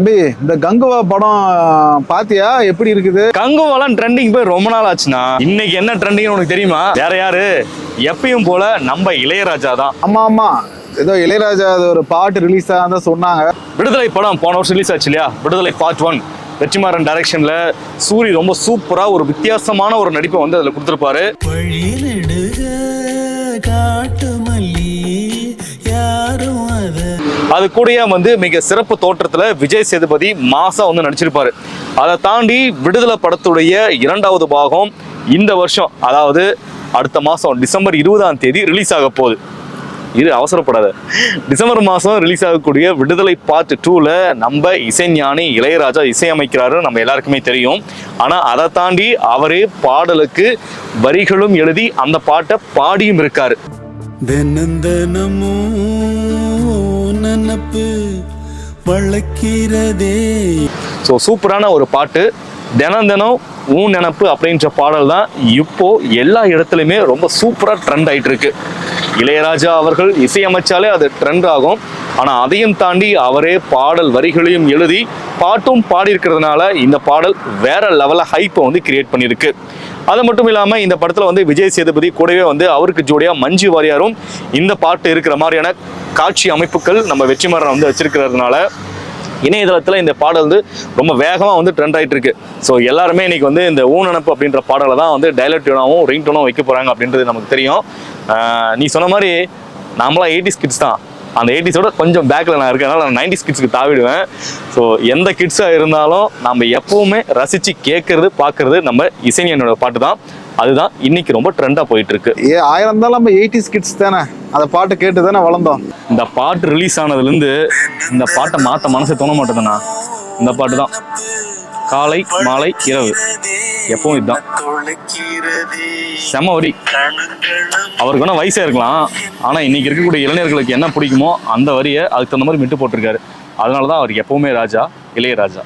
தம்பி, இந்த கங்குவா படம் பாத்தியா? எப்படி இருக்குது? கங்குவாலாம் ட்ரெண்டிங் போய் ரொம்ப நாள் ஆச்சுன்னா இன்னைக்கு என்ன ட்ரெண்டிங் உனக்கு தெரியுமா? வேற யாரு, எப்பயும் போல நம்ம இளையராஜா தான். ஆமா ஆமா, ஏதோ இளையராஜா ஒரு பாட்டு ரிலீஸ் ஆகுதான் சொன்னாங்க. விடுதலை படம் போன வருஷம் ரிலீஸ் ஆச்சு இல்லையா? விடுதலை பார்ட் 1 வெற்றிமாறன் டைரக்ஷன்ல சூரி ரொம்ப சூப்பரா ஒரு வித்தியாசமான ஒரு நடிப்பை வந்து அதுல கொடுத்திருப்பாரு. அது கூடயே வந்து மிக சிறப்பு தோற்றத்துல விஜய் சேதுபதி மாசா வந்து நடிச்சிருப்பாரு. அதை தாண்டி விடுதலை படத்துடைய 2வது பாகம் இந்த வருஷம், அதாவது அடுத்த மாசம் டிசம்பர் 20ஆம் தேதி ரிலீஸ் ஆக போகுது. அவசரப்படாத, டிசம்பர் மாதம் ரிலீஸ் ஆகக்கூடிய விடுதலை பார்ட் 2ல நம்ம இசைஞானி இளையராஜா இசையமைக்கிறாரு, நம்ம எல்லாருக்குமே தெரியும். ஆனால் அதை தாண்டி அவரே பாடலுக்கு வரிகளும் எழுதி அந்த பாட்டை பாடியும் இருக்காரு. ஸோ சூப்பரான ஒரு பாட்டு. தினம் தினம் ஊன் நினப்பு அப்படின்ற பாடல் தான் இப்போ எல்லா இடத்துலையுமே ரொம்ப சூப்பராக ட்ரெண்ட் ஆகிட்டு இருக்கு. இளையராஜா அவர்கள் இசையமைச்சாலே அது ட்ரெண்ட் ஆகும். ஆனால் அதையும் தாண்டி அவரே பாடல் வரிகளையும் எழுதி பாட்டும் பாடியிருக்கிறதுனால இந்த பாடல் வேற லெவலில் ஹைப்பை வந்து கிரியேட் பண்ணியிருக்கு. அது மட்டும் இல்லாமல் இந்த படத்தில் வந்து விஜய் சேதுபதி கூடவே வந்து அவருக்கு ஜோடியாக மஞ்சு வாரியாரும் இந்த பாட்டு இருக்கிற மாதிரியான காட்சி அமைப்புகள் நம்ம வெற்றிமாறன் வந்து வச்சிருக்கிறதுனால இணையதளத்தில் இந்த பாடல் வந்து ரொம்ப வேகமாக வந்து ட்ரெண்ட் ஆகிட்டு இருக்கு. ஸோ எல்லாருமே இன்னைக்கு வந்து இந்த ஊனப்பு அப்படின்ற பாடலை தான் வந்து டைலர் டியூனாகவும் ரிங் டோனாகவும் வைக்க போகிறாங்க அப்படின்றது நமக்கு தெரியும். நீ சொன்ன மாதிரி நாமளாம் 80s கிட்ஸ் தான். அந்த 80ஸோட கொஞ்சம் பேக்கில் நான் இருக்கேன், அதனால் நான் 90s கிட்ஸுக்கு தாவிடுவேன். ஸோ எந்த கிட்ஸாக இருந்தாலும் நம்ம எப்பவுமே ரசித்து கேட்கறது பார்க்கறது நம்ம இசைஞானியோட பாட்டு தான். அதுதான் இன்னைக்கு ரொம்ப ட்ரெண்டாக போயிட்டு இருக்கு. 1000 இருந்தாலும் நம்ம 80s கிட்ஸ் தானே, அந்த பாட்டு கேட்டு தானே வளர்ந்தோம். இந்த பாட்டு ரிலீஸ் ஆனதுலேருந்து இந்த பாட்டை மாற்ற மனசை தோண மாட்டேதுண்ணா. இந்த பாட்டு தான் காலை மாலை இரவு எப்பவும் இதுதான் செம வரி. அவருக்கு வேணா வயசா இருக்கலாம், ஆனால் இன்னைக்கு இருக்கக்கூடிய இளைஞர்களுக்கு என்ன பிடிக்குமோ அந்த வரியை அதுக்கு தகுந்த மாதிரி மிட்டு போட்டிருக்காரு. அதனால தான் அவருக்கு எப்பவுமே ராஜா இளையராஜா.